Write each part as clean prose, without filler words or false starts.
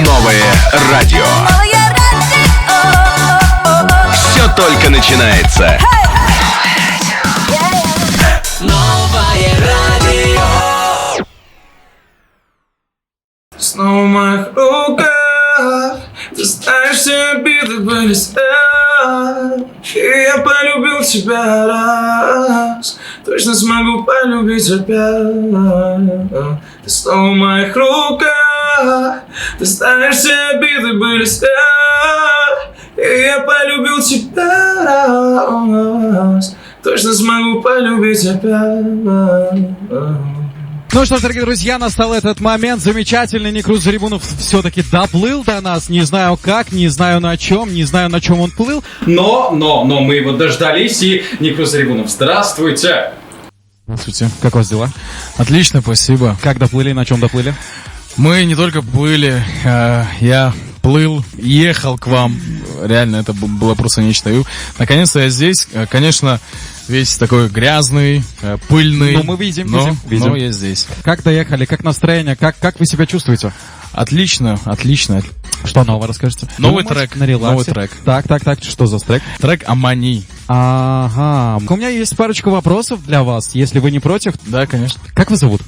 Новое радио. Все только начинается. Новое радио. Снова в моих руках. Ты знаешь, все обиды были зря. И я полюбил тебя раз. Точно смогу полюбить опять. Ты снова в моих руках. Ты знаешь, все обиды были зря. И я полюбил тебя раз. Точно смогу полюбить опять. Ну что ж, дорогие друзья, настал этот момент. Замечательный Никрус Зарибунов все-таки доплыл до нас. Не знаю как, не знаю на чем он плыл. Но мы его дождались, и Никрус Зарибунов, здравствуйте. Здравствуйте. Как у вас дела? Отлично, спасибо. Как доплыли, на чем доплыли? Мы не только плыли, я плыл, ехал к вам. Реально, это было просто нечто. И наконец-то я здесь. Конечно, весь такой грязный, пыльный. Ну, мы видим. Но я здесь. Как доехали, как настроение, как вы себя чувствуете? Отлично. Что нового расскажете? Новый трек. Так, что за трек? Трек «Амани». Ага. У меня есть парочка вопросов для вас, если вы не против. Да, конечно. Как вас зовут?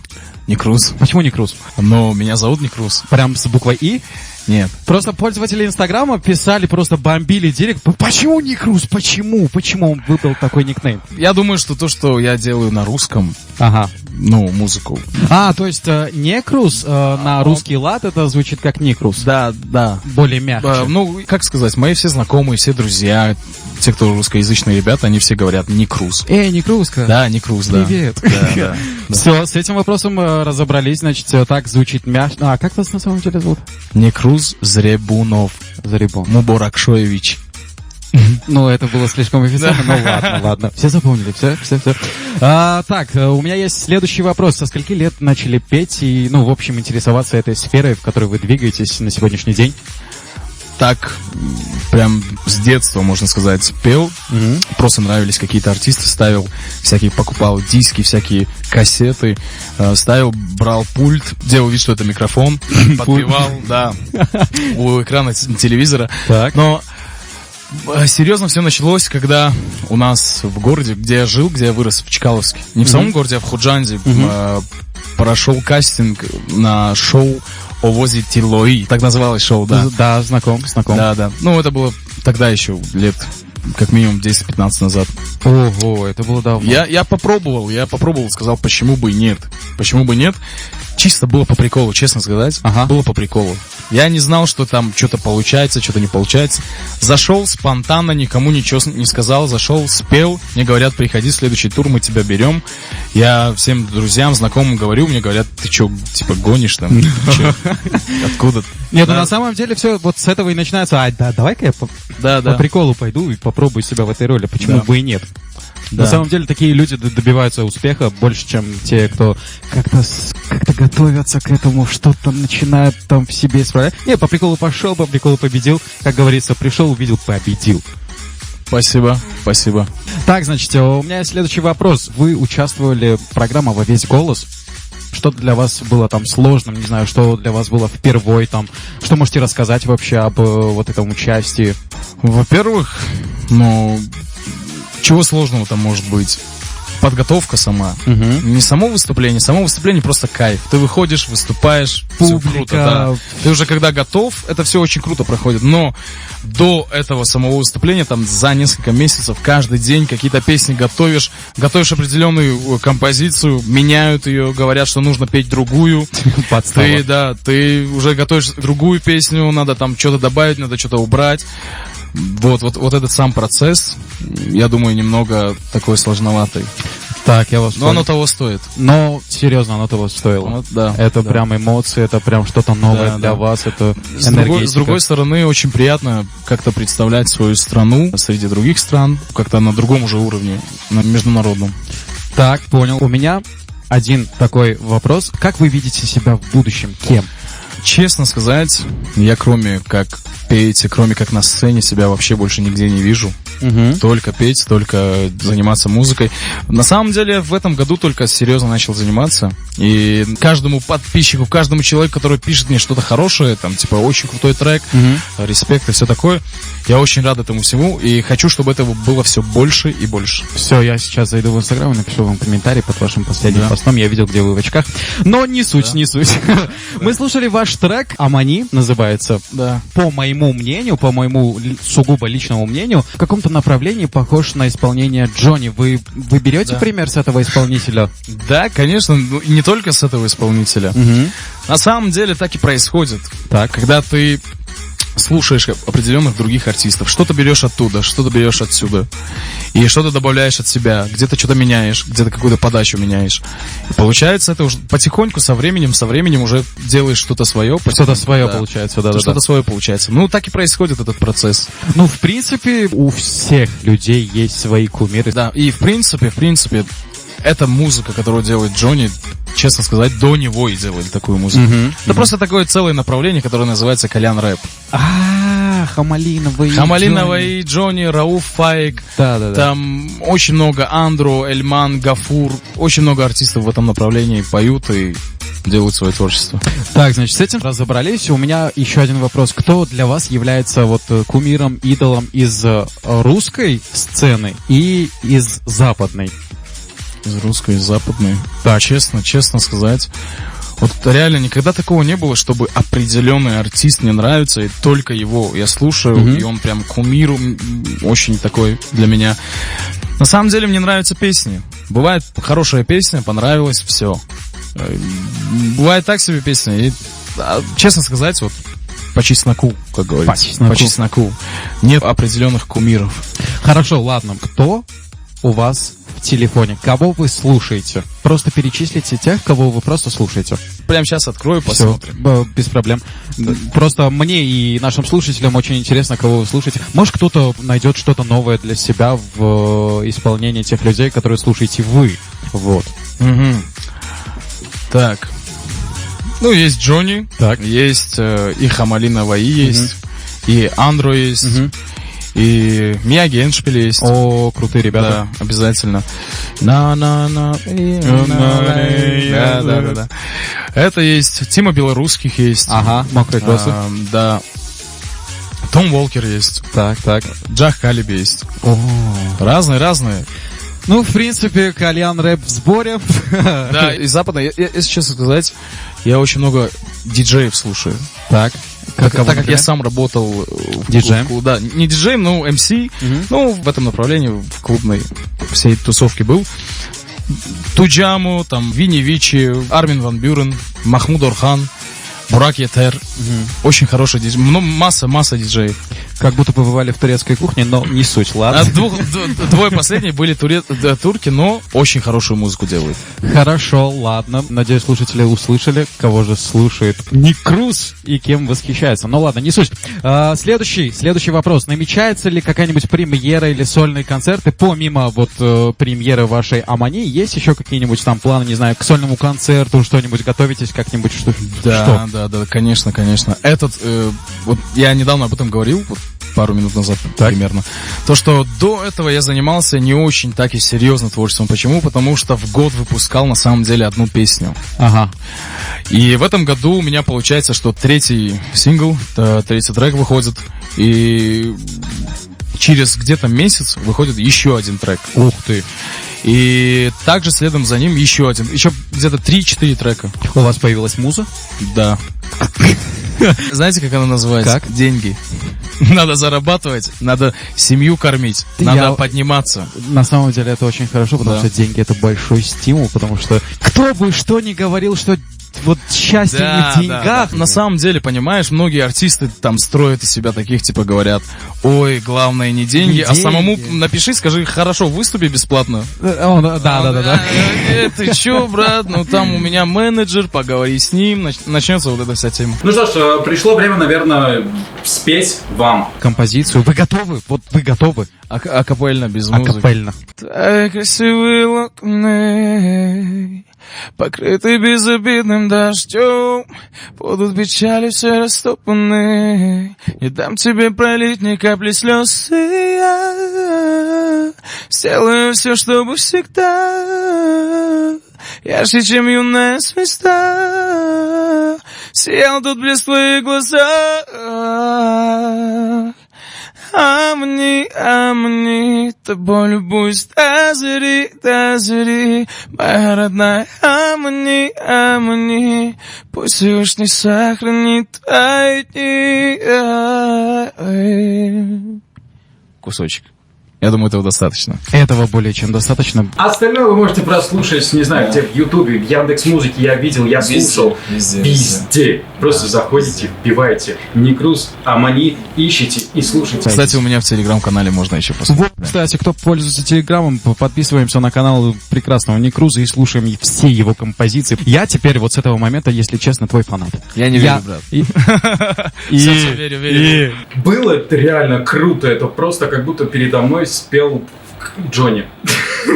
Никрус. Почему Никрус? Но меня зовут Никрус. Прям с буквой «И»? Нет. Просто пользователи Инстаграма писали, просто бомбили директ. Почему Никрус? Почему он выбрал такой никнейм? Я думаю, что то, что я делаю на русском, Ага. музыку. То есть Некрус на русский лад это звучит как Никрус. Да. Более мягче. Как сказать, мои все знакомые, все друзья, те, кто русскоязычные ребята, они все говорят Никрус. Никруска. Да, Никрус, да. Привет. Да. Все, с этим вопросом разобрались, значит, так звучит мягче. А как вас на самом деле зовут? Никрус Зарибунов. Мубаракшоевич. Ну, это было слишком официально, ладно. Все запомнили, все. Так, у меня есть следующий вопрос. Со скольки лет начали петь и, в общем, интересоваться этой сферой, в которой вы двигаетесь на сегодняшний день? Так, прям с детства, можно сказать, пел. Просто нравились какие-то артисты, покупал диски, всякие кассеты, брал пульт, делал вид, что это микрофон, подпевал, да, у экрана телевизора. Так. Но серьезно все началось, когда у нас в городе, где я жил, где я вырос, в Чкаловске, не в самом городе, а в Худжанде, прошел кастинг на шоу «Овози Тилои». Так называлось шоу, да. Да, знаком. Да. Это было тогда еще лет как минимум 10-15 назад. Ого, это было давно. Я попробовал, сказал, почему бы и нет. Чисто было по приколу, честно сказать. Ага. Было по приколу. Я не знал, что там что-то получается, что-то не получается. Зашел спонтанно, никому ничего не сказал. Зашел, спел. Мне говорят, приходи в следующий тур, мы тебя берем. Я всем друзьям, знакомым говорю, мне говорят, ты что, гонишь там? Откуда? Нет, на самом деле все вот с этого и начинается. Давай-ка я по приколу пойду и попробую себя в этой роли. Почему бы и нет? Да. На самом деле такие люди добиваются успеха больше, чем те, кто как-то готовятся к этому, что-то начинают там в себе исправлять. По приколу пошел, по приколу победил. Как говорится, пришел, увидел, победил. Спасибо. Так, значит, у меня есть следующий вопрос. Вы участвовали в программе «Во весь голос». Что для вас было там сложным? Не знаю, что для вас было впервой там? Что можете рассказать вообще об вот этом участии? Во-первых, чего сложного там может быть? Подготовка сама. Не само выступление просто кайф. Ты выходишь, выступаешь, публика. Все круто, да. Ты уже когда готов, это все очень круто проходит. Но до этого самого выступления, там за несколько месяцев, каждый день какие-то песни готовишь определенную композицию, меняют ее, говорят, что нужно петь другую. Ты уже готовишь другую песню, надо там что-то добавить, надо что-то убрать. Вот этот сам процесс, я думаю, немного такой сложноватый. Так, я вас понял. Но оно того стоит. Но, серьезно, оно того стоило. Это прям эмоции, это прям что-то новое для вас, это энергетика. С другой стороны, очень приятно как-то представлять свою страну среди других стран, как-то на другом уже уровне, на международном. Так, понял. У меня один такой вопрос. Как вы видите себя в будущем? Кем? Честно сказать, я кроме как петь и кроме как на сцене себя вообще больше нигде не вижу. Только петь, только заниматься музыкой. На самом деле, в этом году только серьезно начал заниматься. И каждому подписчику, каждому человеку, который пишет мне что-то хорошее, там, типа, очень крутой трек, респект и все такое, я очень рад этому всему и хочу, чтобы этого было все больше и больше. Все, я сейчас зайду в Инстаграм и напишу вам комментарий под вашим последним постом. Я видел, где вы в очках. Но не суть, не суть. Мы слушали ваш трек «Амани», называется. Да. По моему мнению, по моему сугубо личному мнению, в каком-то направлении похож на исполнение Джонни. Вы берете пример с этого исполнителя? Да, конечно, и не только с этого исполнителя. На самом деле так и происходит. Так. Когда ты слушаешь определенных других артистов, что-то берешь оттуда, что-то берешь отсюда, и что-то добавляешь от себя, где-то что-то меняешь, где-то какую-то подачу меняешь. И получается, это уже потихоньку, со временем уже делаешь что-то свое. Что-то свое получается, да. Что-то свое получается. Ну, так и происходит этот процесс. Ну, в принципе, у всех людей есть свои кумиры. Да, и в принципе, эта музыка, которую делает Джонни, честно сказать, до него и делали такую музыку. Это просто такое целое направление, которое называется кальян-рэп. Хамалинова и Джонни, Рауф Фаик. Да. Там очень много Андро, Эльман, Гафур. Очень много артистов в этом направлении поют и делают свое творчество. Так, значит, с этим разобрались. У меня еще один вопрос. Кто для вас является вот кумиром, идолом из русской сцены и из западной? Из русской, из западной. Да, честно сказать, вот реально никогда такого не было, чтобы определенный артист мне нравится, и только его я слушаю, и он прям кумир очень такой для меня. На самом деле мне нравятся песни. Бывает хорошая песня, понравилась, все. Бывает так себе песня, и, честно сказать, вот по чесноку, как говорится. По чесноку. Нет определенных кумиров. Хорошо, ладно. Кто у вас в телефоне? Кого вы слушаете? Просто перечислите тех, кого вы просто слушаете. Прямо сейчас открою, посмотрим. Все, без проблем. Просто мне и нашим слушателям очень интересно, кого вы слушаете. Может, кто-то найдет что-то новое для себя в исполнении тех людей, которые слушаете вы. Вот. Так. Ну, есть Джонни, так. Есть и Хамалинова есть, и Андро есть, и Мияги Эншпиль есть. О, крутые ребята. Да, обязательно. Да. Это есть. Тима Белорусских есть. Ага, мокрые кроссы. Да. Том Уолкер есть. Так. Джах Калиби есть. Разные. Ну, в принципе, кальян-рэп в сборе. Да, из запада, если честно сказать, я очень много диджеев слушаю. Так. Так как я сам работал диджеем. Да, не диджеем, но МС. Ну, в этом направлении, в клубной всей тусовке был. Туджаму, там, Винни Вичи, Армин Ван Бюрен, Махмуд Орхан, Бурак Етер. Очень хороший диджей. Масса диджеев. Как будто побывали в турецкой кухне, но не суть, ладно? Двое последних были турки, но очень хорошую музыку делают. Хорошо, ладно. Надеюсь, слушатели услышали, кого же слушает Никрус и кем восхищается. Ну ладно, не суть. Следующий вопрос. Намечается ли какая-нибудь премьера или сольные концерты? Помимо вот премьеры вашей Амани, есть еще какие-нибудь там планы, не знаю, к сольному концерту, что-нибудь готовитесь как-нибудь? Да, конечно. Вот я недавно об этом говорил, вот пару минут назад примерно. То, что до этого я занимался не очень так и серьезно творчеством. Почему? Потому что в год выпускал на самом деле одну песню. Ага. И в этом году у меня получается, что третий сингл, третий трек выходит. И через где-то месяц выходит еще один трек. Ух ты. И также следом за ним еще где-то 3-4 трека. У вас появилась муза? Да. Знаете, как она называется? Как? Деньги. Надо зарабатывать, надо семью кормить, надо подниматься. На самом деле это очень хорошо, потому что деньги — это большой стимул, потому что кто бы что ни говорил, что вот счастье не в деньгах. Да. На самом деле, понимаешь, многие артисты там строят из себя таких, типа говорят: ой, главное не деньги, а самому напиши, скажи: хорошо, выступи бесплатно. Да. Ты чё, брат? Ну там у меня менеджер, поговори с ним, начнется вот эта вся тема. Ну что ж, пришло время, наверное, спеть вам композицию. Вы готовы? Вот вы готовы? Акапельно, без музыки. Акапельно. Красивые локоны, покрыты безобидным дождем. Будут печали все растоптаны, не дам тебе пролить ни капли слез. И я сделаю все, чтобы всегда ярче, чем юная звезда, сиял тут блеск в твоих глазах. Амни, тобой любуюсь до зари, моя родная. Амни, пусть Всевышний сохранит твои дни. Кусочек. Я думаю, этого достаточно. Этого более чем достаточно. Остальное вы можете прослушать, не знаю, где в Ютубе, в Яндекс.Музыке, я видел, я слушал. Везде. Просто заходите, вбиваете Никруз, Амани, ищите и слушайте. Кстати, у меня в Телеграм-канале можно еще Вот, посмотреть. кстати, кто пользуется Телеграмом, подписываемся на канал прекрасного Никруза и слушаем все его композиции. Я теперь вот с этого момента, если честно, твой фанат. Я не верю, брат. Всё, верю. Было это реально круто, это просто как будто передо мной спел Джонни.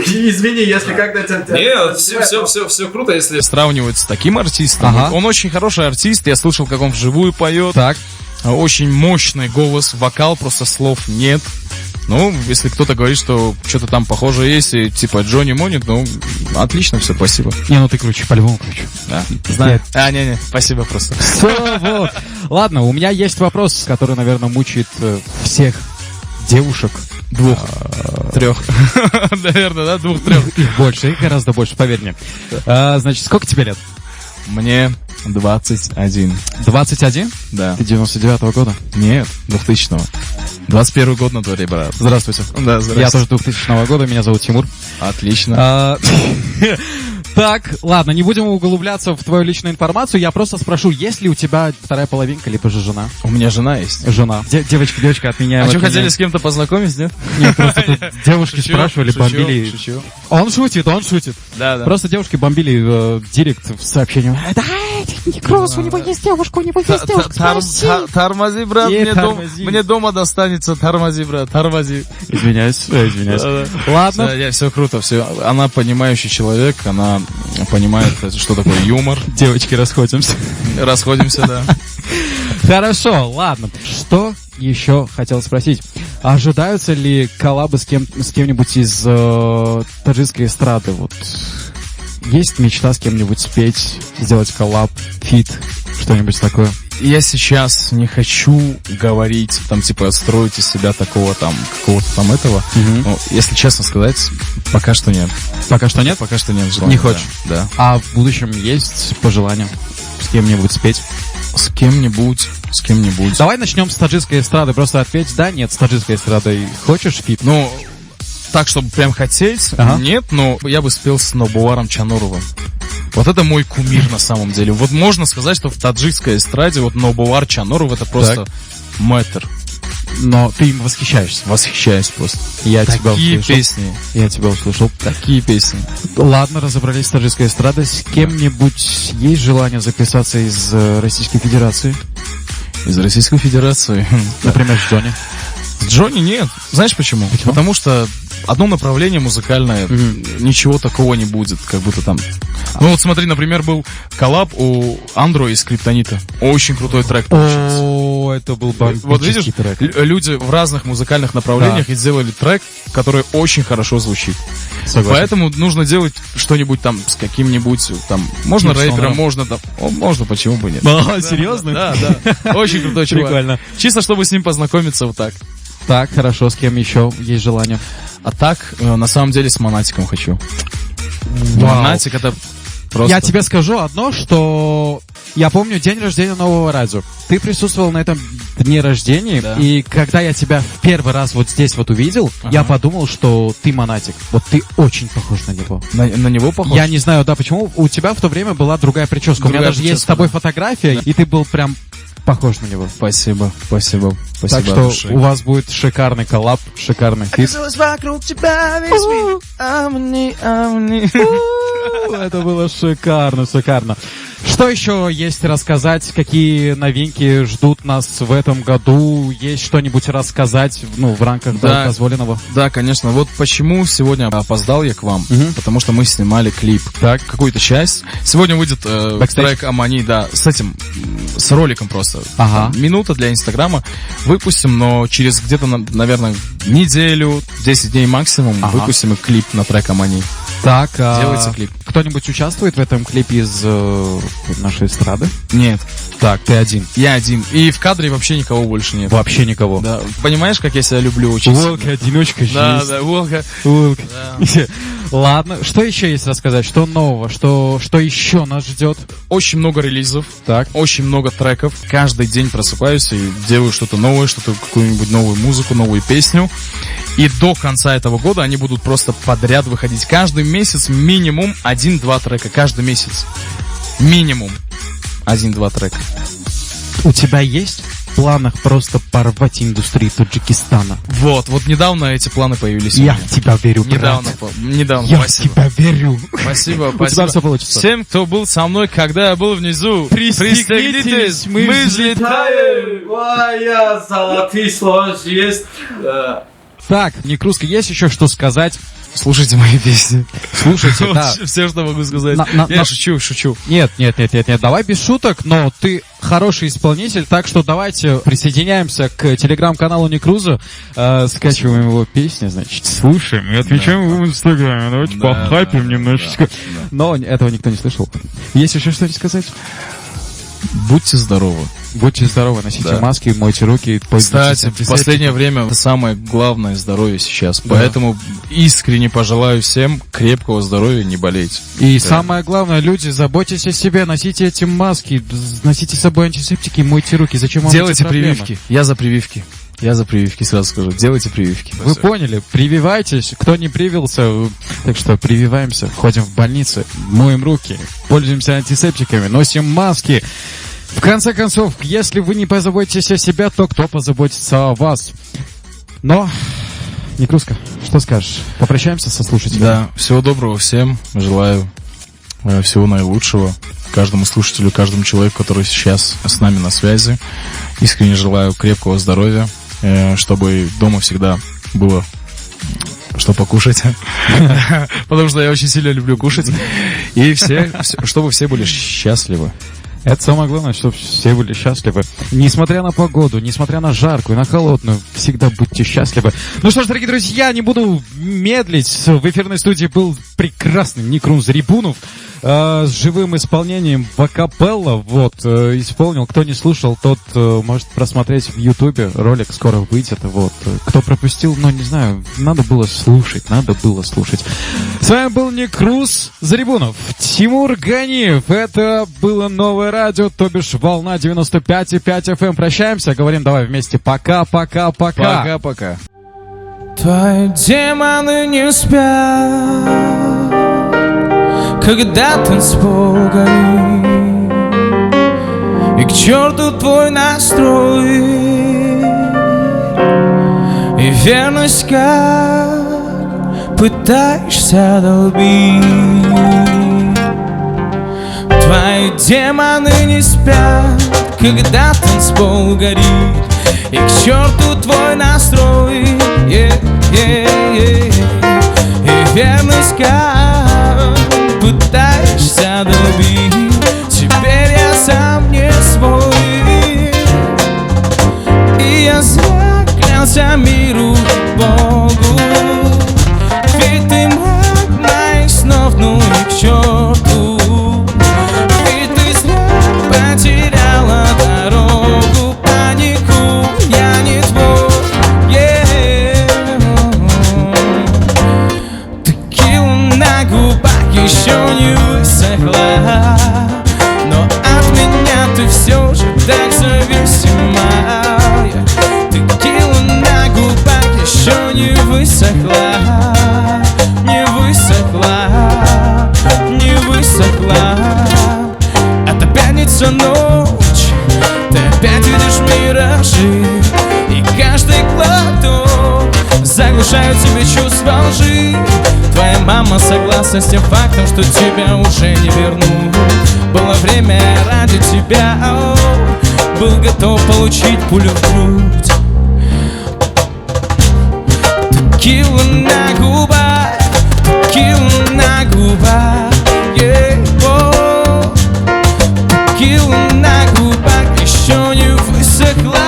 Извини, если когда-то... Нет, все круто, если... Сравнивают с таким артистом. Ага. Он очень хороший артист, я слышал, как он вживую поет. Так. Очень мощный голос, вокал, просто слов нет. Ну, если кто-то говорит, что что-то там похоже есть, и типа Джонни Монит, ну, отлично, все, спасибо. Не, ну ты круче, по-любому круче. Да. Знаю. Не, спасибо просто. Всё, вот. Ладно, у меня есть вопрос, который, наверное, мучает всех девушек. 2, 3. Наверное, да? 2, 3. Их больше, их гораздо больше, поверь мне. Значит, сколько тебе лет? Мне 21. 21? Да. Ты 99-го года? Нет, 2000-го. 21 год на дворе, брат. Здравствуйте. Да, здравствуйте. Я тоже 2000 года, меня зовут Тимур. Отлично. Так, ладно, не будем углубляться в твою личную информацию. Я просто спрошу, есть ли у тебя вторая половинка, либо же жена? У меня жена есть. Жена. Девочка от меня. А от что, меня. хотели с кем-то познакомить, нет? Нет, просто тут девушки Шучу, спрашивали, бомбили. шучу. Он шутит. Да. Просто девушки бомбили директ в сообщениях. Да, Никруз, у него есть девушка, спроси. Тормози, брат, Не тормози. мне дома достанется, тормози, брат, тормози. Извиняюсь. Да. Ладно. Все круто, все. Она понимающий человек, она понимает, что такое юмор. Девочки, расходимся. Расходимся, да. Хорошо, ладно. Что еще хотел спросить? Ожидаются ли коллабы с кем-нибудь из таджикской эстрады? Вот есть мечта с кем-нибудь спеть, сделать коллаб, фит, что-нибудь такое? Я сейчас не хочу говорить, там, типа, строить из себя такого там, какого-то там этого. Ну, если честно сказать, пока что нет. Пока что нет? Пока что нет желания. Не хочешь? Да. А в будущем есть пожелания с кем-нибудь спеть? С кем-нибудь. Давай начнем с таджикской эстрады. Просто ответь, да, нет, с таджикской эстрадой хочешь фит? Ну, так, чтобы прям хотеть, Ага. нет, но я бы спел с Нобуаром Чануровым. Вот это мой кумир на самом деле. Вот можно сказать, что в таджикской эстраде вот Нобуар Чануров это просто мэтр. Но ты им восхищаешься. Восхищаюсь просто. Я тебя Такие услышал. песни. Я тебя услышал. Такие песни. Ладно, разобрались с таджикской эстрадой. С кем-нибудь есть желание записаться из Российской Федерации? Из Российской Федерации. Например, с Джонни? С Джонни нет. Знаешь почему? Потому что одно направление музыкальное, ничего такого не будет, как будто там... Ну вот смотри, например, был коллаб у Андро из Скриптонита. Очень крутой трек получился. О, это был бомбический Вот видишь, трек. люди в разных музыкальных направлениях и сделали трек, который очень хорошо звучит. Согласен. Поэтому нужно делать что-нибудь там с каким-нибудь там... Можно Кирсоном. рэпером, можно там... можно, почему бы нет. А, серьезно? Да. Очень крутой чувак. Прикольно. Чисто чтобы с ним познакомиться вот так. Так, хорошо, с кем еще есть желание? А так, на самом деле, с Монатиком хочу. Вау. Монатик это просто... Я тебе скажу одно, что я помню день рождения Нового радио. Ты присутствовал на этом дне рождения, Да. и когда я тебя в первый раз вот здесь вот увидел, я подумал, что ты Монатик. Вот ты очень похож на него. На него похож? Я не знаю, да, почему. У тебя в то время была другая прическа. У меня Другая даже есть с прическа, тобой фотография, и ты был прям похож на него. Спасибо, спасибо, спасибо. Так от что души. у вас будет шикарный коллаб, шикарный фит. Это было шикарно, шикарно. Что еще есть рассказать? Какие новинки ждут нас в этом году? Есть что-нибудь рассказать, в рамках Да. дозволенного? Да, конечно. Вот почему сегодня опоздал я к вам. Потому что мы снимали клип. Так. Какую-то часть. Сегодня выйдет Бэкстейдж? трек Амани, да, с этим, с роликом просто. Ага. Там минута для Инстаграма. Выпустим, но через где-то, наверное, неделю, 10 дней максимум Ага. выпустим и клип на трек Амани. Так, Делайте клип. Кто-нибудь участвует в этом клипе из нашей эстрады? Нет, Так, ты один. я один. И в кадре вообще никого больше нет. Вообще никого. Да. Понимаешь, как я себя люблю очень Волк, сильно? одиночка, Да, жизнь. да, Волга. Волк. Ладно, что еще есть рассказать? Что нового? Что еще нас ждет? Очень много релизов. Так. Очень много треков. Каждый день просыпаюсь и делаю что-то новое, какую-нибудь новую музыку, новую песню. И до конца этого года они будут просто подряд выходить. Каждый месяц минимум 1-2 трека. Каждый месяц. Минимум 1-2 трека. У тебя есть в планах просто порвать индустрию Таджикистана? Вот недавно эти планы появились. у Я меня. в тебя верю, Недавно, брат. недавно, Я спасибо. в тебя верю. Спасибо, У спасибо. тебя все получится. Всем, кто был со мной, когда я был внизу, Пристегнитесь, мы взлетаем. Моя золотые слова есть. Так, Некрузка, есть еще что сказать? Слушайте мои песни. Слушайте, да. Все, что могу сказать. На- Я шучу. Нет, давай без шуток, но ты хороший исполнитель, так что давайте присоединяемся к телеграм-каналу Некруза, скачиваем его песни, значит, слушаем и отмечаем его в инстаграме, давайте Да, похайпим да, немножечко. Но этого никто не слышал. Есть еще что-нибудь сказать? Будьте здоровы. Будьте здоровы, носите Да. маски, мойте руки. пользуйтесь Кстати, в антисептиком. последнее время это самое главное здоровье сейчас. Поэтому искренне пожелаю всем крепкого здоровья, не болеть. И самое главное, люди, заботьтесь о себе, носите эти маски, носите с собой антисептики, мойте руки. Зачем вам Делайте эти проблемы? прививки. Я за прививки, сразу скажу. Делайте прививки. Вы поняли, прививайтесь, кто не привился, так что прививаемся, ходим в больницы, моем руки, пользуемся антисептиками, носим маски. В конце концов, если вы не позаботитесь о себе, то кто позаботится о вас? Но, Некрузка, что скажешь? Попрощаемся со слушателями? Да, всего доброго всем. Желаю всего наилучшего каждому слушателю, каждому человеку, который сейчас с нами на связи. Искренне желаю крепкого здоровья, чтобы дома всегда было что покушать. Потому что я очень сильно люблю кушать. И чтобы все были счастливы. Это самое главное, чтобы все были счастливы. Несмотря на погоду, несмотря на жаркую, на холодную, всегда будьте счастливы. Ну что ж, дорогие друзья, не буду медлить. В эфирной студии был прекрасный Некруз Рибунов с живым исполнением вакапелла. Исполнил. Кто не слушал, тот может просмотреть в Ютубе. Ролик скоро выйдет. Кто пропустил, не знаю, надо было слушать. С вами был Некруз Зарибунов, Тимур Ганиев. Это было новое радио, то бишь волна 95,5 FM. Прощаемся, говорим давай вместе. Пока-пока-пока. Пока-пока. Твои демоны не спят, когда танцпол горит, и к черту твой настрой, и верность как пытаешься долбить. Твои демоны не спят, когда танцпол горит, и к черту твой настрой, и верность как пытаешься добить. Теперь я сам не свой, и я зря клялся миру и Богу, ведь ты маг моих снов, ну и к черту, ведь ты зря потеряла дорогу, панику, я не твой. Текила на губах еще не высохла, но от меня ты все же так зависима. Текила на губах еще не высохла, не высохла, не высохла. Это пятница ночь, ты опять внушаю тебе чувства лжи. Твоя мама согласна с тем фактом, что тебя уже не вернут. Было время ради тебя, был готов получить пулю в грудь. Текила на губах, текила на губах, текила на губах еще не высохла.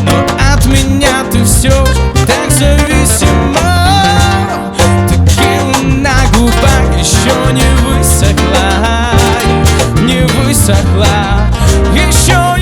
Но от меня ты все же так зависима. Текила на губах еще не высохла, не высохла, еще